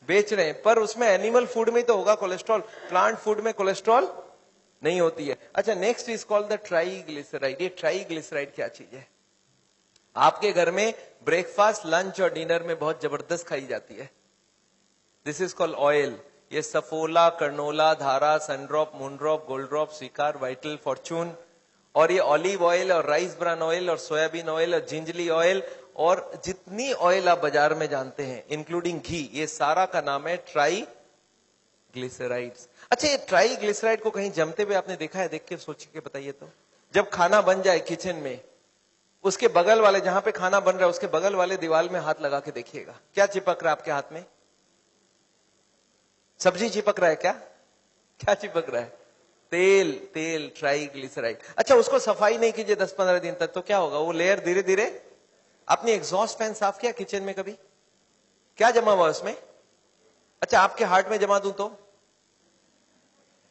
बेच रहे हैं, पर उसमें एनिमल फूड में तो होगा कोलेस्ट्रॉल, प्लांट फूड में कोलेस्ट्रॉल नहीं होती है। अच्छा, next is called the triglyceride. ये ट्राइग्लिसराइड क्या चीज है? आपके घर में ब्रेकफास्ट, लंच और डिनर में बहुत जबरदस्त खाई जाती है। This is called oil. ये सफोला, कर्नोला, धारा, सनड्रॉप, मूनड्रॉप, गोल्ड्रॉप, स्वीकार, वाइटल, फॉर्चून, और ये ऑलिव ऑयल और राइस ब्रान ऑयल और सोयाबीन ऑयल और जिंजली ऑयल और जितनी ऑयल आप बाजार में जानते हैं इंक्लूडिंग घी, ये सारा का नाम है ट्राइग्लिसराइड्स। अच्छा, ये ट्राइग्लिसराइड को कहीं जमते हुए आपने देखा है? देख के सोच के बताइए तो। जब खाना बन जाए किचन में, उसके बगल वाले, जहां पे खाना बन रहा है उसके बगल वाले दीवार में हाथ लगा के देखिएगा, क्या चिपक रहा है आपके हाथ में? सब्जी चिपक रहा है क्या? क्या चिपक रहा है? तेल। तेल, ट्राइग्लिसराइड। अच्छा, उसको सफाई नहीं कीजिए 10-15 दिन तक तो क्या होगा? वो लेयर धीरे धीरे। आपने एग्जॉस्ट फैन साफ किया किचन में कभी? क्या जमा हुआ उसमें? अच्छा, आपके हार्ट में जमा दूं तो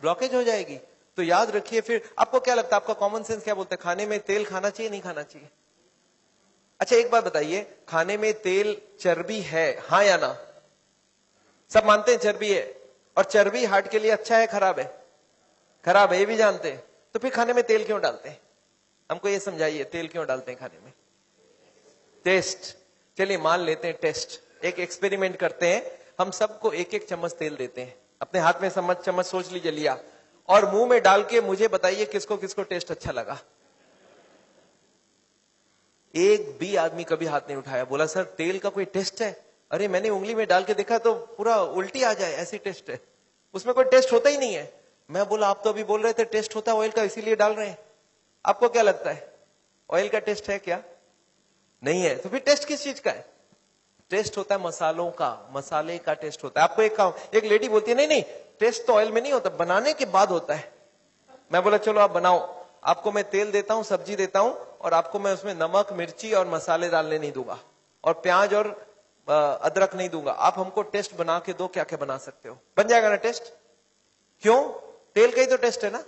ब्लॉकेज हो जाएगी। तो याद रखिए। फिर आपको क्या लगता है, आपका कॉमन सेंस क्या बोलता है, खाने में तेल खाना चाहिए नहीं खाना चाहिए? अच्छा, एक बात बताइए, खाने में तेल चर्बी है, हाँ या ना? सब मानते हैं चर्बी है, और चर्बी हार्ट के लिए अच्छा है खराब है? खराब है, ये भी जानते हैं। तो फिर खाने में तेल क्यों डालते हैं? हमको ये समझाइए, तेल क्यों डालते हैं खाने में? टेस्ट। चलिए मान लेते हैं टेस्ट, एक एक्सपेरिमेंट करते हैं। हम सबको एक एक चम्मच तेल देते हैं, अपने हाथ में चम्मच सोच लीजिए लिया, और मुंह में डाल के मुझे बताइए किसको किसको टेस्ट अच्छा लगा। एक भी आदमी कभी हाथ नहीं उठाया, बोला सर तेल का कोई टेस्ट है? अरे मैंने उंगली में डाल के देखा तो पूरा उल्टी आ जाए, ऐसी टेस्ट है। उसमें कोई टेस्ट होता ही नहीं है। मैं बोला आप तो अभी बोल रहे थे टेस्ट होता है ऑयल का, इसीलिए डाल रहे हैं। आपको क्या लगता है, ऑयल का टेस्ट है क्या? नहीं है। तो फिर टेस्ट किस चीज का है? टेस्ट होता है मसालों का, मसाले का टेस्ट होता है। आपको एक लेडी बोलती है नहीं नहीं टेस्ट तो ऑयल में नहीं होता, बनाने के बाद होता है। मैं बोला चलो आप बनाओ, आपको मैं तेल देता हूं, सब्जी देता हूं, और आपको मैं उसमें नमक, मिर्ची और मसाले डालने नहीं दूंगा, और प्याज और अदरक नहीं दूंगा। आप हमको टेस्ट बना के दो, क्या क्या बना सकते हो? बन जाएगा ना टेस्ट? क्यों? तेल का ही तो टेस्ट है ना।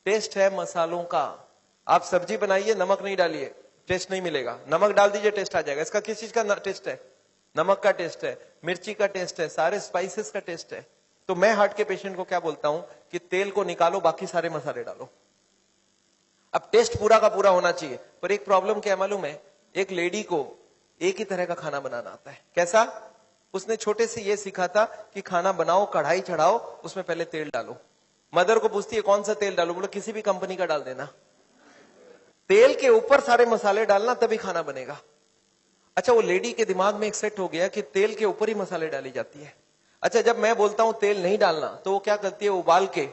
टेस्ट है मसालों का। आप सब्जी बनाइए, नमक नहीं डालिए, टेस्ट नहीं मिलेगा। नमक डाल दीजिए, टेस्ट आ जाएगा। इसका किस चीज का टेस्ट है? नमक का टेस्ट है, मिर्ची का टेस्ट है, सारे स्पाइसेस का टेस्ट है। तो मैं हार्ट के पेशेंट को क्या बोलता हूं कि तेल को निकालो, बाकी सारे मसाले डालो। अब टेस्ट पूरा का पूरा होना चाहिए। पर एक प्रॉब्लम क्या मालूम है, एक लेडी को एक ही तरह का खाना बनाना आता है। कैसा? उसने छोटे से ये सीखा था कि खाना बनाओ, कढ़ाई चढ़ाओ, उसमें पहले तेल डालो। मदर को पूछती है कौन सा तेल डालो? बोलो किसी भी कंपनी का डाल देना। तेल के ऊपर सारे मसाले डालना, तभी खाना बनेगा। अच्छा, वो लेडी के दिमाग में एक सेट हो गया कि तेल के ऊपर ही मसाले डाली जाती है। अच्छा, जब मैं बोलता हूं तेल नहीं डालना, तो वो क्या करती है, उबाल के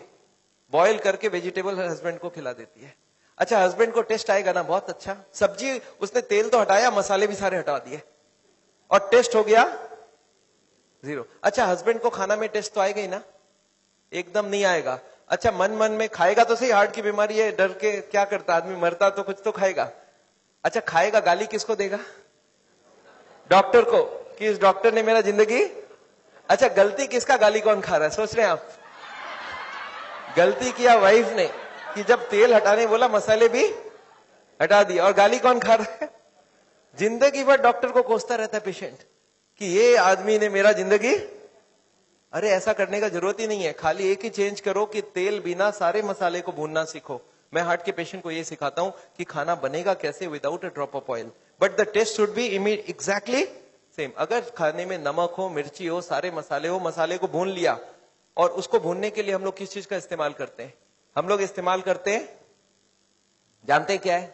बॉयल करके वेजिटेबल हस्बैंड को खिला देती है। अच्छा, हस्बैंड को टेस्ट आएगा ना, बहुत अच्छा। सब्जी उसने तेल तो हटाया, मसाले भी सारे हटा दिए, और टेस्ट हो गया जीरो। अच्छा, हस्बैंड को खाना में टेस्ट तो आएगा ही ना? एकदम नहीं आएगा। अच्छा, मन मन में खाएगा तो सही, हार्ट की बीमारी है, डर के क्या करता आदमी, मरता तो कुछ तो खाएगा। अच्छा, खाएगा, गाली किसको देगा? डॉक्टर को, कि इस डॉक्टर ने मेरा जिंदगी। अच्छा, गलती किसका, गाली कौन खा रहा है? सोच रहे हैं आप? गलती किया वाइफ ने, कि जब तेल हटाने बोला मसाले भी हटा दिया, और गाली कौन खा रहा है? जिंदगी भर डॉक्टर को कोसता रहता है पेशेंट कि ये आदमी ने मेरा जिंदगी। अरे ऐसा करने का जरूरत ही नहीं है, खाली एक ही चेंज करो कि तेल बिना सारे मसाले को भूनना सीखो। मैं हार्ट के पेशेंट को ये सिखाता हूं कि खाना बनेगा कैसे, without a drop of oil, but the taste should be exactly same. अगर खाने में नमक हो, मिर्ची हो, सारे मसाले हो, मसाले को भून लिया, और उसको भूनने के लिए हम लोग किस चीज का इस्तेमाल करते हैं? हम लोग इस्तेमाल करते हैं, जानते हैं क्या है?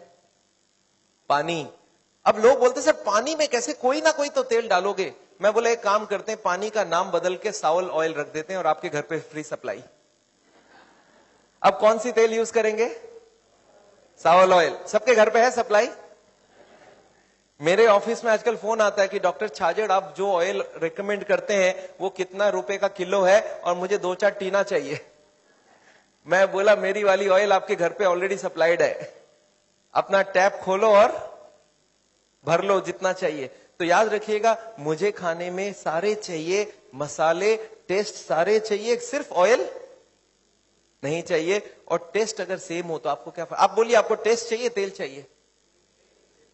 पानी। अब लोग बोलते सर पानी में कैसे, कोई ना कोई तो तेल डालोगे। मैं बोला एक काम करते हैं, पानी का नाम बदल के सावल ऑयल रख देते हैं, और आपके घर पे फ्री सप्लाई। अब कौन सी तेल यूज करेंगे? सावल ऑयल। सबके घर पे है सप्लाई? मेरे ऑफिस में आजकल फोन आता है कि डॉक्टर छाजेड़ आप जो ऑयल रिकमेंड करते हैं वो कितना रुपए का किलो है, और मुझे 2-4 टीना चाहिए। मैं बोला मेरी वाली ऑयल आपके घर पे ऑलरेडी सप्लाइड है, अपना टैप खोलो और भर लो जितना चाहिए। तो याद रखिएगा, मुझे खाने में सारे चाहिए, मसाले, टेस्ट सारे चाहिए, सिर्फ ऑयल नहीं चाहिए। और टेस्ट अगर सेम हो तो आपको क्या, आप बोलिए आपको टेस्ट चाहिए तेल चाहिए?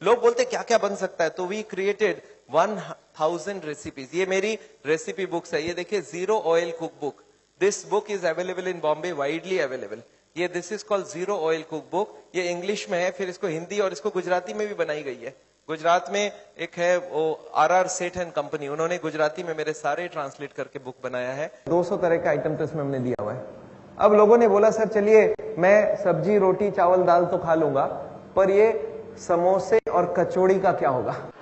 लोग बोलते क्या क्या बन सकता है, तो वी क्रिएटेड 1000 रेसिपीज। ये मेरी रेसिपी बुक्स है, ये देखिए zero oil cook book. This book is available in Bombay, widely available. ये this is called zero oil cook book. ये इंग्लिश में है, फिर इसको हिंदी और इसको गुजराती में भी बनाई गई है। गुजरात में एक है वो RR सेठ एंड कंपनी, उन्होंने गुजराती में मेरे सारे ट्रांसलेट करके बुक बनाया है। 200 तरह का आइटम तो इसमें हमने दिया हुआ है। अब लोगों ने बोला सर चलिए मैं सब्जी रोटी चावल दाल तो खा लूंगा, पर ये समोसे और कचौड़ी का क्या होगा?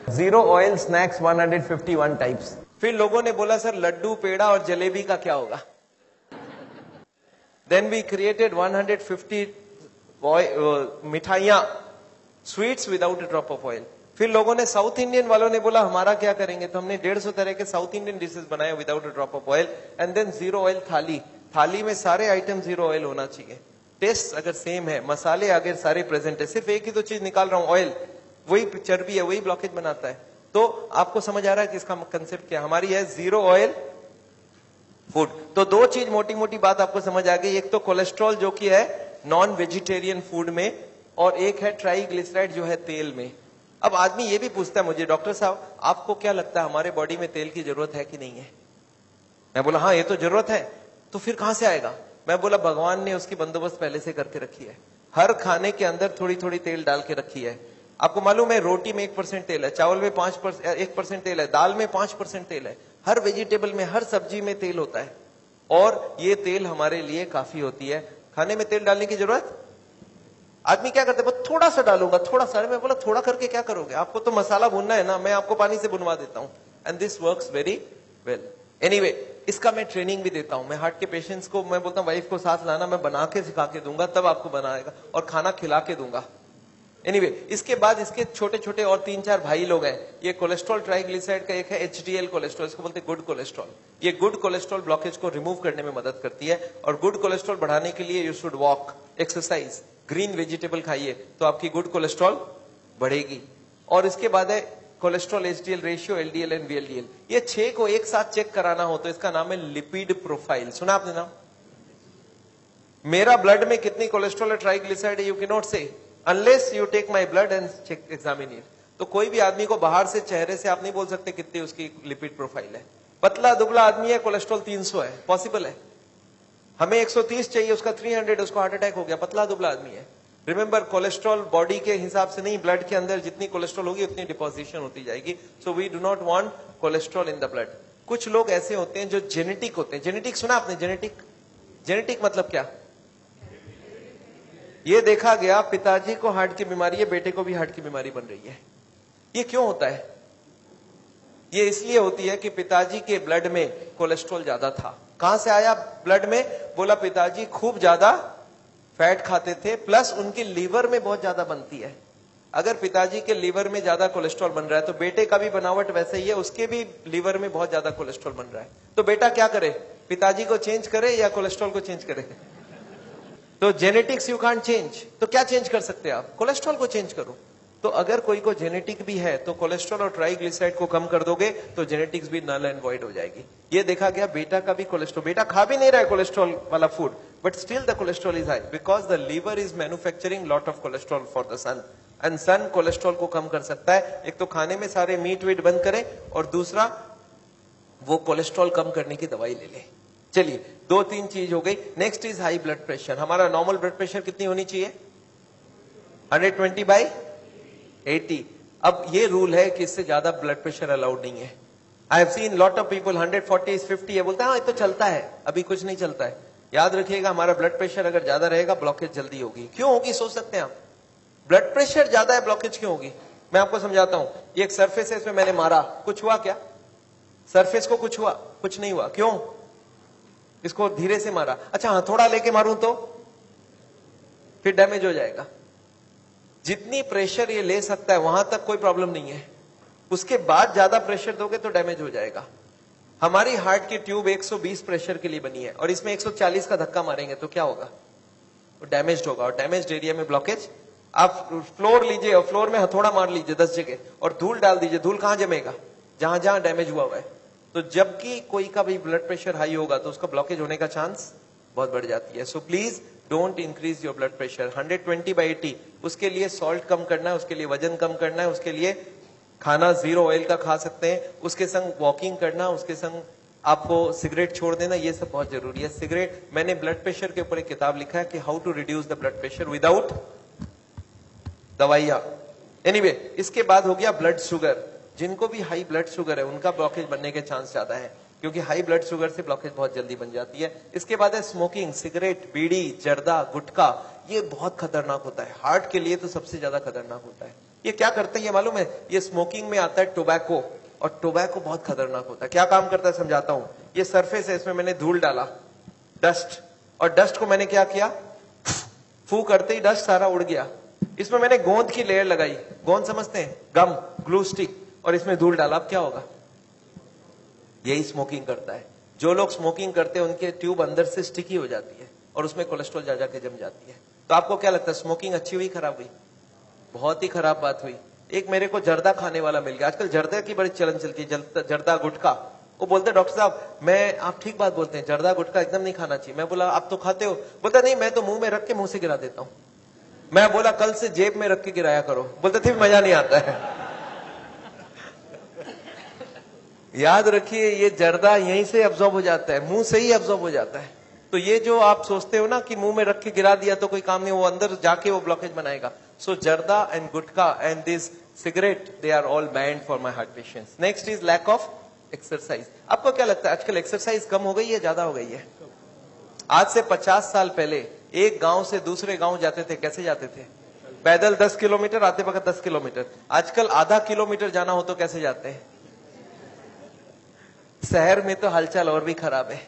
Zero oil snacks 151 types. फिर लोगों ने बोला सर लड्डू पेड़ा और जलेबी का क्या होगा? देन वी क्रिएटेड 150 मिठाइयां, sweets without a drop of oil. फिर लोगों ने, साउथ इंडियन वालों ने बोला हमारा क्या करेंगे, तो हमने 150 तरह के साउथ इंडियन डिशेस बनाए without a drop of oil. And than zero oil थाली, थाली में सारे आइटम जीरो ऑयल होना चाहिए। टेस्ट अगर सेम है, मसाले अगर सारे प्रेजेंट है, सिर्फ एक ही तो चीज निकाल रहा हूं ऑयल, वही चर्बी है, वही ब्लॉकेज बनाता है। तो आपको समझ आ रहा है कि इसका कंसेप्ट क्या हमारी है, जीरो ऑयल फूड। तो दो चीज मोटी मोटी बात आपको समझ आ गई, एक तो कोलेस्ट्रॉल जो कि है नॉन वेजिटेरियन फूड में, और एक है ट्राइग्लिसराइड जो है तेल में। अब आदमी ये भी पूछता है मुझे, डॉक्टर साहब आपको क्या लगता है हमारे बॉडी में तेल की जरूरत है कि नहीं है? मैं बोला हाँ ये तो जरूरत है। तो फिर कहां से आएगा? मैं बोला भगवान ने उसकी बंदोबस्त पहले से करके रखी है। हर खाने के अंदर थोड़ी थोड़ी तेल डाल के रखी है। आपको मालूम है रोटी में 1% तेल है, चावल में 1% तेल है, दाल में 5% तेल है, हर वेजिटेबल में हर सब्जी में तेल होता है, और ये तेल हमारे लिए काफी होती है। खाने में तेल डालने की जरूरत, आदमी क्या करते हैं, थोड़ा सा डालूंगा, थोड़ा सा। मैं बोला थोड़ा करके क्या करोगे, आपको तो मसाला भूनना है ना, मैं आपको पानी से भुनवा देता हूं, and this works very well. Anyway, इसका मैं ट्रेनिंग भी देता हूं। मैं हार्ट के पेशेंट्स को मैं बोलता हूं वाइफ को साथ लाना, मैं बना के सिखा के दूंगा, तब आपको बनाएगा, और खाना खिला के दूंगा। एनीवे, इसके बाद इसके छोटे छोटे और 3-4 भाई लोग हैं। ये कोलेस्ट्रॉल ट्राइग्लिसराइड का एक है HDL कोलेस्ट्रॉल, इसको बोलते हैं गुड कोलेस्ट्रॉल। ये गुड कोलेस्ट्रॉल ब्लॉकेज को रिमूव करने में मदद करती है, और गुड कोलेस्ट्रॉल बढ़ाने के लिए you should walk, exercise, green vegetable खाइए, तो आपकी गुड कोलेस्ट्रॉल बढ़ेगी। और इसके बाद है cholesterol HDL ratio, LDL and VLDL। ये 6 को एक साथ चेक कराना हो तो इसका नाम है लिपिड प्रोफाइल। सुना आपने नाम? मेरा ब्लड में कितनी कोलेस्ट्रॉल है, ट्राइग्लिसराइड है, you can not say unless you take my blood and check examine it. तो कोई भी आदमी को बाहर से चेहरे से आप नहीं बोल सकते कितनी उसकी लिपिड प्रोफाइल है। पतला दुबला आदमी है, कोलेस्ट्रॉल 300 है, पॉसिबल है। हमें 130 चाहिए, उसका 300, उसको हार्ट अटैक हो गया, पतला दुबला आदमी है। रिमेंबर, कोलेस्ट्रॉल बॉडी के हिसाब से नहीं, ब्लड के अंदर जितनी कोलेस्ट्रॉल होगी उतनी डिपोजिशन होती जाएगी। So we do not want cholesterol in the blood. कुछ लोग ऐसे होते हैं जो जेनेटिक होते हैं। जेनेटिक सुना आपने? जेनेटिक, जेनेटिक मतलब क्या? ये देखा गया पिताजी को हार्ट की बीमारी है, बेटे को भी हार्ट की बीमारी बन रही है। ये क्यों होता है? ये इसलिए होती है कि पिताजी के ब्लड में कोलेस्ट्रॉल ज्यादा था। कहां से आया ब्लड में? बोला पिताजी खूब ज्यादा फैट खाते थे, प्लस उनके लीवर में बहुत ज्यादा बनती है। अगर पिताजी के लीवर में ज्यादा कोलेस्ट्रॉल बन रहा है तो बेटे का भी बनावट वैसे ही है, उसके भी लीवर में बहुत ज्यादा कोलेस्ट्रॉल बन रहा है। तो बेटा क्या करे, पिताजी को चेंज करे या कोलेस्ट्रॉल को चेंज करे? तो जेनेटिक्स यू कांट चेंज, तो क्या चेंज कर सकते हैं आप? कोलेस्ट्रॉल को चेंज करो। तो अगर कोई को जेनेटिक भी है तो कोलेस्ट्रॉल और ट्राइग्लिसराइड को कम कर दोगे तो जेनेटिक्स भी नल एंड वॉइड हो जाएगी। ये देखा गया बेटा का भी कोलेस्ट्रॉल, बेटा खा भी नहीं रहा है कोलेस्ट्रॉल वाला food, but still the cholesterol is high because the liver is manufacturing lot of cholesterol for the sun, and sun cholesterol को कम कर सकता है। एक तो खाने में सारे मीट वीट बंद करें, और दूसरा वो कोलेस्ट्रॉल कम करने की दवाई ले ले। चलिए 2-3 चीज हो गई। Next is high blood pressure. हमारा नॉर्मल ब्लड प्रेशर कितनी होनी चाहिए? 120/80। अब ये रूल है कि इससे ज्यादा ब्लड प्रेशर अलाउड नहीं है। I have seen lot of people 140/50 है, बोलते हैं हाँ ये तो चलता है, अभी कुछ नहीं चलता है। याद रखिएगा हमारा ब्लड प्रेशर अगर ज्यादा रहेगा ब्लॉकेज जल्दी होगी। क्यों होगी सोच सकते हैं आप? ब्लड प्रेशर ज्यादा है, ब्लॉकेज क्यों होगी? मैं आपको समझाता हूं। ये एक सरफेस है, इसमें मैंने मारा, कुछ हुआ क्या? सरफेस को कुछ हुआ? कुछ नहीं हुआ। क्यों? इसको धीरे से मारा। अच्छा हथौड़ा लेके मारूं तो फिर डैमेज हो जाएगा। जितनी प्रेशर ये ले सकता है वहां तक कोई प्रॉब्लम नहीं है, उसके बाद ज्यादा प्रेशर दोगे तो डैमेज हो जाएगा। हमारी हार्ट की ट्यूब 120 प्रेशर के लिए बनी है, और इसमें 140 का धक्का मारेंगे तो क्या होगा? तो डैमेज होगा, और डैमेज एरिया में ब्लॉकेज। आप फ्लोर लीजिए और फ्लोर में हथौड़ा मार लीजिए 10 जगह, और धूल डाल दीजिए, धूल कहां जमेगा? जहां जहां डैमेज हुआ है। तो जबकि कोई का भी ब्लड प्रेशर हाई होगा तो उसका ब्लॉकेज होने का चांस बहुत बढ़ जाती है। So please don't increase your blood pressure. 120/80, उसके लिए सॉल्ट कम करना है, उसके लिए वजन कम करना है, उसके लिए खाना 0 ऑयल का खा सकते हैं, उसके संग वॉकिंग करना, उसके संग आपको सिगरेट छोड़ देना, ये सब बहुत जरूरी है। सिगरेट, मैंने ब्लड प्रेशर के ऊपर एक किताब लिखा है कि how to reduce the blood pressure without दवाइयां। एनीवे, इसके बाद हो गया ब्लड शुगर। जिनको भी हाई ब्लड शुगर है उनका ब्लॉकेज बनने के चांस ज्यादा है, क्योंकि हाई ब्लड शुगर से ब्लॉकेज बहुत जल्दी बन जाती है। इसके बाद है स्मोकिंग, सिगरेट, बीड़ी, जर्दा, गुटखा, ये बहुत खतरनाक होता है। हार्ट के लिए तो सबसे ज्यादा खतरनाक होता है। ये क्या करते हैं ये मालूम है? ये स्मोकिंग में आता है टोबैको, और टोबैको बहुत खतरनाक होता है। क्या काम करता है समझाता हूं। ये सरफेस है, इसमें मैंने धूल डाला, डस्ट, और डस्ट को मैंने क्या किया, फू करते ही डस्ट सारा उड़ गया। इसमें मैंने गोंद की लेयर लगाई, गोंद समझते हैं, गम, ग्लू स्टिक, और इसमें धूल डाला। अब क्या होगा? यही स्मोकिंग करता है। जो लोग स्मोकिंग करते हैं उनके ट्यूब अंदर से स्टिकी हो जाती है और उसमें कोलेस्ट्रॉल जा जाके जम जाती है। तो आपको क्या लगता है, स्मोकिंग अच्छी हुई खराब हुई? बहुत ही खराब बात हुई। एक मेरे को जर्दा खाने वाला मिल गया, आजकल जर्दा की बड़ी चलन चलती है, जर्दा गुटखा। वो बोलते डॉक्टर साहब, मैं, आप ठीक बात बोलते हैं, जर्दा गुटखा एकदम नहीं खाना चाहिए। मैं बोला आप तो खाते हो? बोलता नहीं, मैं तो मुंह में रख के मुंह से गिरा देता हूं। मैं बोला कल से जेब में रख के गिराया करो। बोलते थे मजा नहीं आता है। याद रखिए, ये जर्दा यहीं से अब्सॉर्ब हो जाता है, मुंह से ही अब्सॉर्ब हो जाता है। तो ये जो आप सोचते हो ना कि मुंह में रख के गिरा दिया तो कोई काम नहीं, वो अंदर जाके वो ब्लॉकेज बनाएगा। So zarda and gutkha and this cigarette, they are all banned for my heart patients. Next is lack of exercise. आपको क्या लगता है आजकल एक्सरसाइज कम हो गई है ज्यादा हो गई है? आज से 50 साल पहले एक गांव से दूसरे गांव जाते थे, कैसे जाते थे? पैदल 10 किलोमीटर, आते वक्त 10 किलोमीटर। आजकल आधा किलोमीटर जाना हो तो कैसे जाते हैं? शहर में तो हालचाल और भी खराब है।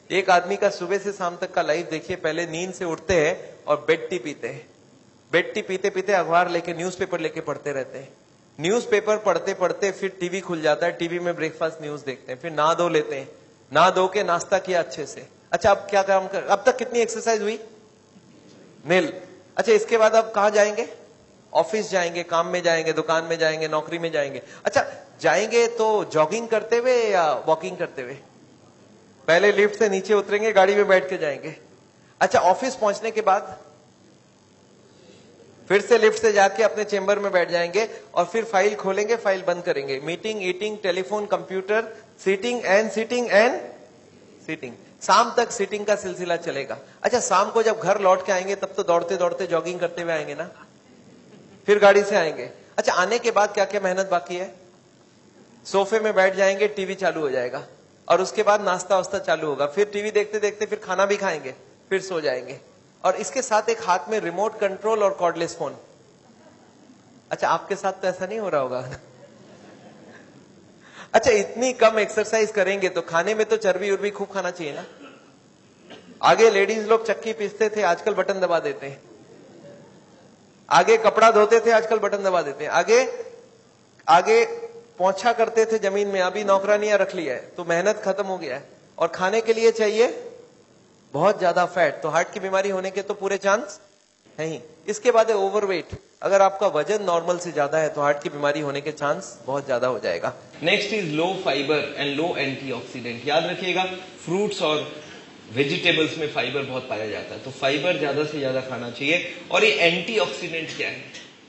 एक आदमी का सुबह से शाम तक का लाइफ देखिए। पहले नींद से उठते हैं और बेड टी पीते हैं, बेड टी पीते पीते अखबार लेके, न्यूज़पेपर लेके पढ़ते रहते हैं। न्यूज़पेपर पढ़ते पढ़ते फिर टीवी खुल जाता है, टीवी में ब्रेकफास्ट न्यूज देखते हैं, फिर नहा धो लेते हैं, नहा धो के नाश्ता किया अच्छे से। अच्छा, अब क्या काम कर, अब तक कितनी एक्सरसाइज हुई? नील। अच्छा, इसके बाद अब कहां जाएंगे? ऑफिस जाएंगे, काम में जाएंगे, दुकान में जाएंगे, नौकरी में जाएंगे। अच्छा, जाएंगे तो जॉगिंग करते हुए या वॉकिंग करते हुए? पहले लिफ्ट से नीचे उतरेंगे, गाड़ी में बैठ के जाएंगे। अच्छा, ऑफिस पहुंचने के बाद फिर से लिफ्ट से जाके अपने चेंबर में बैठ जाएंगे और फिर फाइल खोलेंगे, फाइल बंद करेंगे। Meeting, eating, telephone, computer, sitting and sitting and sitting. शाम तक सीटिंग का सिलसिला चलेगा। अच्छा, शाम को जब घर लौट के आएंगे तब तो दौड़ते दौड़ते जॉगिंग करते हुए आएंगे ना, फिर गाड़ी से आएंगे। अच्छा, आने के बाद क्या क्या मेहनत बाकी है? सोफे में बैठ जाएंगे, टीवी चालू हो जाएगा, और उसके बाद नाश्ता वास्ता चालू होगा, फिर टीवी देखते देखते फिर खाना भी खाएंगे, फिर सो जाएंगे, और इसके साथ एक हाथ में रिमोट कंट्रोल और कॉर्डलेस फोन। अच्छा, आपके साथ तो ऐसा नहीं हो रहा होगा। अच्छा, इतनी कम एक्सरसाइज करेंगे तो खाने में तो चर्बी उर्बी खूब खाना चाहिए ना। आगे लेडीज लोग चक्की पीसते थे, आजकल बटन दबा देते हैं। आगे कपड़ा धोते थे, आजकल बटन दबा देते हैं। आगे आगे पोंछा करते थे जमीन में, अभी नौकरानियां रख लिया है, तो मेहनत खत्म हो गया है। और खाने के लिए चाहिए बहुत ज्यादा फैट, तो हार्ट की बीमारी होने के तो पूरे चांस है ही। इसके बाद है ओवरवेट। अगर आपका वजन नॉर्मल से ज्यादा है तो हार्ट की बीमारी होने के चांस बहुत ज्यादा हो जाएगा। Next is low fibre and low antioxidant. याद रखिएगा, फ्रूट्स और वेजिटेबल्स में फाइबर बहुत पाया जाता है, तो फाइबर ज्यादा से ज्यादा खाना चाहिए। और ये एंटीऑक्सीडेंट क्या है,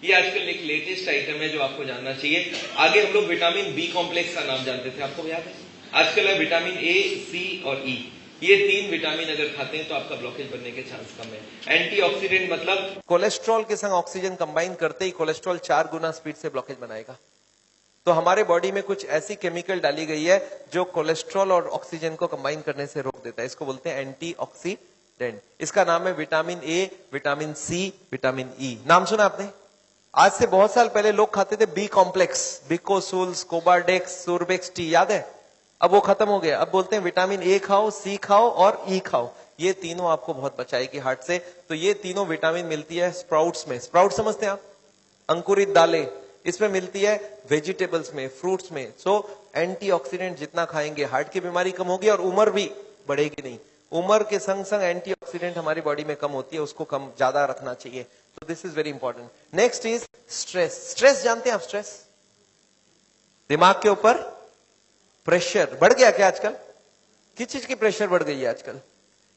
ये आजकल एक लेटेस्ट आइटम है जो आपको जानना चाहिए। आगे हम लोग विटामिन बी कॉम्प्लेक्स का नाम जानते थे, आपको याद है? आजकल है विटामिन ए, सी और ई। ये 3 विटामिन अगर खाते हैं तो आपका ब्लॉकेज बनने के चांस कम है। एंटीऑक्सीडेंट मतलब कोलेस्ट्रॉल के संग ऑक्सीजन कंबाइन करते ही कोलेस्ट्रॉल 4 गुना स्पीड से ब्लॉकेज बनाएगा। तो हमारे बॉडी में कुछ ऐसी केमिकल डाली गई है जो कोलेस्ट्रॉल और ऑक्सीजन को कंबाइन करने से रोक देता है। इसको बोलते हैं एंटीऑक्सीडेंट। इसका नाम है vitamin A, vitamin C, vitamin E. नाम सुना आपने? आज से बहुत साल पहले लोग खाते थे बी कॉम्प्लेक्स, बिकोसूल्स, कोबाडेक्स, सुरबेक्स टी, याद है? अब वो खत्म हो गया। अब बोलते हैं विटामिन ए खाओ, सी खाओ और ई खाओ। ये तीनों आपको बहुत बचाएगी हार्ट से। तो ये तीनों विटामिन मिलती है स्प्राउट्स में। स्प्राउट समझते हैं आप? अंकुरित दालें, इसमें मिलती है वेजिटेबल्स में, फ्रूट्स में। सो एंटीऑक्सीडेंट जितना खाएंगे हार्ट की बीमारी कम होगी और उम्र भी बढ़ेगी नहीं। उम्र के संग संग एंटीऑक्सीडेंट हमारी बॉडी में कम होती है, उसको कम ज्यादा रखना चाहिए। तो this is very important. Next is stress. Stress जानते हैं आप? स्ट्रेस, दिमाग के ऊपर प्रेशर बढ़ गया क्या आजकल? किस चीज की प्रेशर बढ़ गई है आजकल?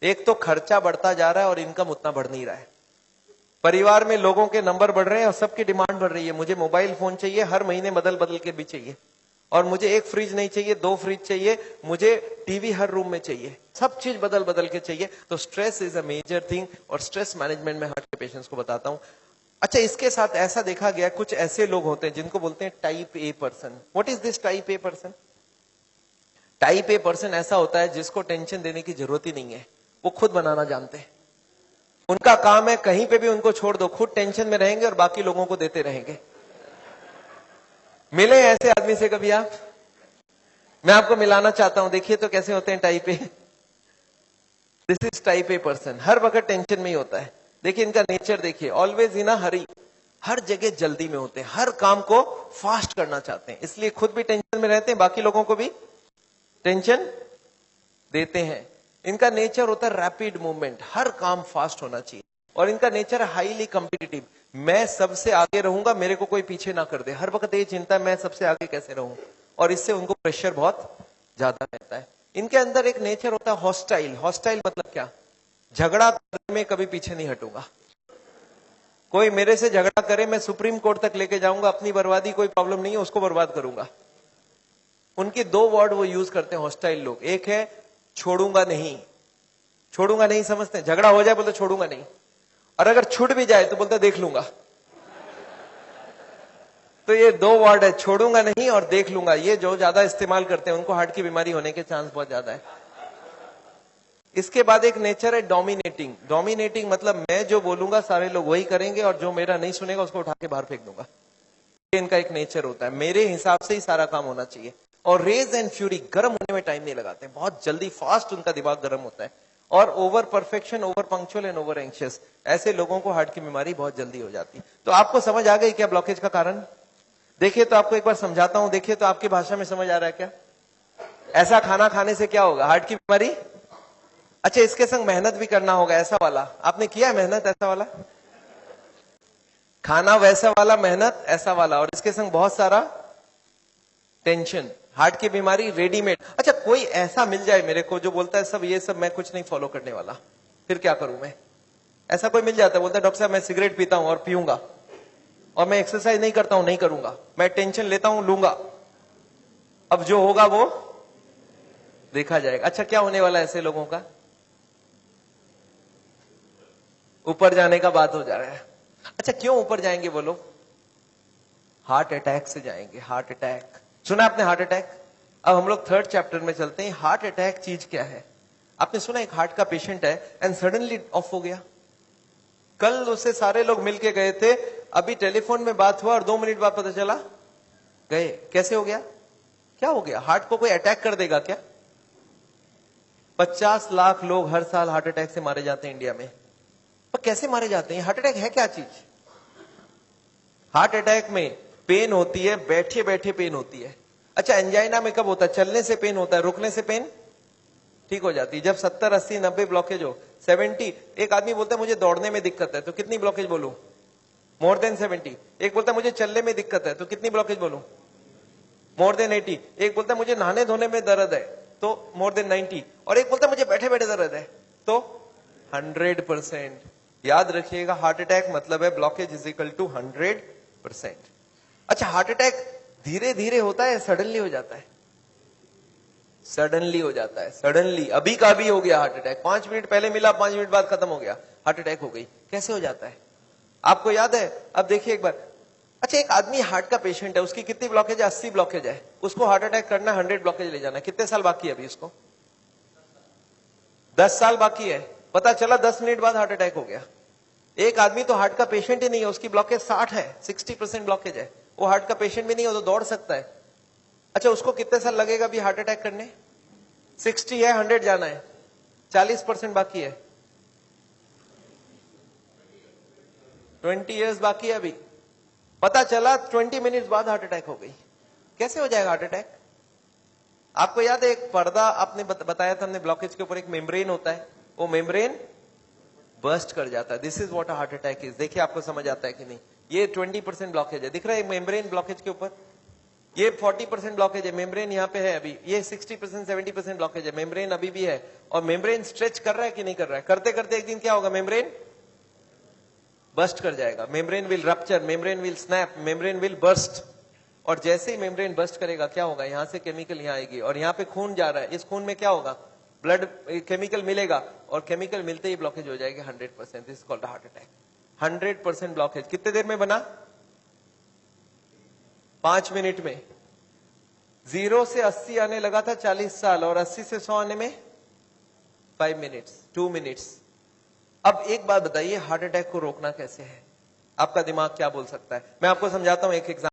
एक तो खर्चा बढ़ता जा रहा है और इनकम उतना बढ़ नहीं रहा है। परिवार में लोगों के नंबर बढ़ रहे हैं और सबकी डिमांड बढ़ रही है। मुझे मोबाइल फोन चाहिए, हर महीने बदल बदल के भी चाहिए, और मुझे एक फ्रिज नहीं चाहिए, 2 फ्रिज चाहिए, मुझे टीवी हर रूम में चाहिए, सब चीज बदल बदल के चाहिए। तो stress is a major thing, और स्ट्रेस मैनेजमेंट में हार्ट के पेशेंट्स को बताता हूं। अच्छा, इसके साथ ऐसा देखा गया कुछ ऐसे लोग होते हैं जिनको बोलते हैं type A person. What is this type A person? Type A person ऐसा होता है जिसको टेंशन देने की जरूरत ही नहीं है, वो खुद बनाना जानते हैं। उनका काम है कहीं पे भी उनको छोड़ दो, खुद टेंशन में रहेंगे और बाकी लोगों को देते रहेंगे। मिले ऐसे आदमी से कभी आप? मैं आपको मिलाना चाहता हूं, देखिए तो कैसे होते हैं type A. This is type A person, हर वक्त टेंशन में ही होता है। देखिए इनका नेचर देखिए, ऑलवेज इन अ हरी, हर जगह जल्दी में होते हैं, हर काम को फास्ट करना चाहते हैं, इसलिए खुद भी टेंशन में रहते हैं, बाकी लोगों को भी टेंशन देते हैं। इनका नेचर होता है रैपिड मूवमेंट, हर काम फास्ट होना चाहिए, और इनका नेचर है हाईली कॉम्पिटिटिव। मैं सबसे आगे रहूंगा, मेरे को कोई पीछे ना कर दे, हर वक्त ये चिंता है मैं सबसे आगे कैसे रहूं, और इससे उनको प्रेशर बहुत ज्यादा रहता है। इनके अंदर एक नेचर होता है हॉस्टाइल। हॉस्टाइल मतलब क्या? झगड़ा करने में कभी पीछे नहीं हटूंगा। कोई मेरे से झगड़ा करे, मैं सुप्रीम कोर्ट तक लेके जाऊंगा, अपनी बर्बादी कोई प्रॉब्लम नहीं है, उसको बर्बाद करूंगा। उनके 2 वर्ड वो यूज करते हैं हॉस्टाइल लोग, एक है छोड़ूंगा नहीं। छोड़ूंगा नहीं समझते हैं? झगड़ा हो जाए बोलते छोड़ूंगा नहीं, और अगर छूट भी जाए तो बोलते देख लूंगा। तो ये 2 वर्ड है, छोड़ूंगा नहीं और देख लूंगा। ये जो ज्यादा इस्तेमाल करते हैं उनको हार्ट की बीमारी होने के चांस बहुत ज्यादा है। इसके बाद एक नेचर है डोमिनेटिंग। डोमिनेटिंग मतलब मैं जो बोलूंगा सारे लोग वही करेंगे, और जो मेरा नहीं सुनेगा उसको उठा के बाहर फेंक दूंगा। इनका एक नेचर होता है, मेरे हिसाब से ही सारा काम होना चाहिए। और रेज एंड फ्यूरी, गर्म होने में टाइम नहीं लगाते, बहुत जल्दी फास्ट उनका दिमाग गर्म होता है। और over perfection, over punctual and over anxious, ऐसे लोगों को हार्ट की बीमारी बहुत जल्दी हो जाती है। तो आपको समझ आ गई क्या ब्लॉकेज का कारण? देखिए तो आपको एक बार समझाता हूं, देखिए तो आपकी भाषा में समझ आ रहा है क्या? ऐसा खाना खाने से क्या होगा? हार्ट की बीमारी। अच्छा, इसके संग मेहनत भी करना होगा, ऐसा वाला आपने किया है मेहनत? ऐसा वाला खाना, वैसा वाला मेहनत, ऐसा वाला, और इसके संग बहुत सारा टेंशन, हार्ट की बीमारी रेडीमेड। अच्छा, कोई ऐसा मिल जाए मेरे को जो बोलता है सब ये सब मैं कुछ नहीं फॉलो करने वाला, फिर क्या करूं मैं? ऐसा कोई मिल जाता है, बोलता है डॉक्टर साहब मैं सिगरेट पीता हूं और पीऊंगा, और मैं एक्सरसाइज नहीं करता हूं, नहीं करूंगा, मैं टेंशन लेता हूं, लूंगा, अब जो होगा वो देखा जाएगा। अच्छा, क्या होने वाला है ऐसे लोगों का? ऊपर जाने का बात हो जा रहा है। अच्छा, क्यों ऊपर जाएंगे वो लोग? हार्ट अटैक से जाएंगे। हार्ट अटैक सुना आपने? Heart attack. अब हम लोग 3rd चैप्टर में चलते हैं। हार्ट अटैक चीज क्या है? आपने सुना एक हार्ट का पेशेंट है एंड सडनली ऑफ हो गया। कल उससे सारे लोग मिलके गए थे, अभी टेलीफोन में बात हुआ और 2 मिनट बाद पता चला गए। कैसे हो गया? क्या हो गया? हार्ट को कोई अटैक कर देगा क्या? 50 लाख लोग हर साल हार्ट अटैक से मारे जाते हैं इंडिया में। पर कैसे मारे जाते हैं? हार्ट अटैक है क्या चीज? हार्ट अटैक में पेन होती है, बैठे बैठे पेन होती है। अच्छा, एंजाइना में कब होता है? चलने से पेन होता है, रुकने से पेन ठीक हो जाती है। जब 70, 80, 90 ब्लॉकेज हो, 70, एक आदमी बोलता है मुझे दौड़ने में दिक्कत है, तो कितनी ब्लॉकेज बोलूं? More than 70। एक बोलता है मुझे चलने में दिक्कत है, तो कितनी ब्लॉकेज बोलूं? More than 80। एक बोलता है मुझे नहाने धोने में दर्द है, तो मोर देन 90। और एक बोलता है मुझे बैठे बैठे दर्द है, तो 100%। याद रखिएगा, हार्ट अटैक मतलब है ब्लॉकेज इज इक्वल टू 100%। अच्छा, हार्ट अटैक धीरे धीरे होता है, सडनली हो जाता है? सडनली हो जाता है। सडनली अभी का भी हो गया हार्ट अटैक, 5 मिनट पहले मिला, 5 मिनट बाद खत्म हो गया, हार्ट अटैक हो गई। कैसे हो जाता है आपको याद है? अब देखिए एक बार। अच्छा, एक आदमी हार्ट का पेशेंट है, उसकी कितनी ब्लॉकेज है? 80 ब्लॉकेज है। उसको हार्ट अटैक करना, 100 ब्लॉकेज ले जाना, कितने साल बाकी है अभी उसको? 10 साल बाकी है। पता चला 10 मिनट बाद हार्ट अटैक हो गया। एक आदमी तो हार्ट का पेशेंट ही नहीं है, उसकी ब्लॉकेज 60 है, 60% ब्लॉकेज है, वो हार्ट का पेशेंट भी नहीं है, वो तो दौड़ सकता है। अच्छा, उसको कितने साल लगेगा अभी हार्ट अटैक करने? 60 है, 100 जाना है, 40% बाकी है, 20 इयर्स बाकी है अभी। पता चला 20 मिनट्स बाद हार्ट अटैक हो गई। कैसे हो जाएगा हार्ट अटैक? आपको याद है एक पर्दा आपने बताया था हमने, ब्लॉकेज के ऊपर एक मेम्ब्रेन होता है, वो मेम्ब्रेन बर्स्ट कर जाता है। This is what a heart attack is. देखिए आपको समझ आता है कि नहीं? ये 20% ब्लॉकेज है, दिख रहा है मेम्ब्रेन ब्लॉकेज के ऊपर। ये 40% ब्लॉकेज है, मेम्ब्रेन यहाँ पे है अभी, ये 60% 70% ब्लॉकेज है, मेम्ब्रेन अभी भी है, और मेम्ब्रेन स्ट्रेच कर रहा है कि नहीं कर रहा है? करते करते एक दिन क्या होगा, मेम्ब्रेन बर्स्ट कर जाएगा, membrane will rupture, membrane will snap, membrane will burst. और जैसे ही मेम्ब्रेन बर्स्ट करेगा क्या होगा, यहां से केमिकल यहां आएगी, और यहाँ पे खून जा रहा है, इस खून में क्या होगा, ब्लड केमिकल मिलेगा, और केमिकल मिलते ही ब्लॉकेज हो जाएगी 100%। This is called heart attack. 100% blockage कितने देर में बना? 5 मिनट में। 0 से 80 आने लगा था 40 साल, और 80 से 100 आने में 5 मिनट्स, 2 मिनट्स। अब एक बात बताइए, हार्ट अटैक को रोकना कैसे है? आपका दिमाग क्या बोल सकता है? मैं आपको समझाता हूं एक एग्जाम्पल।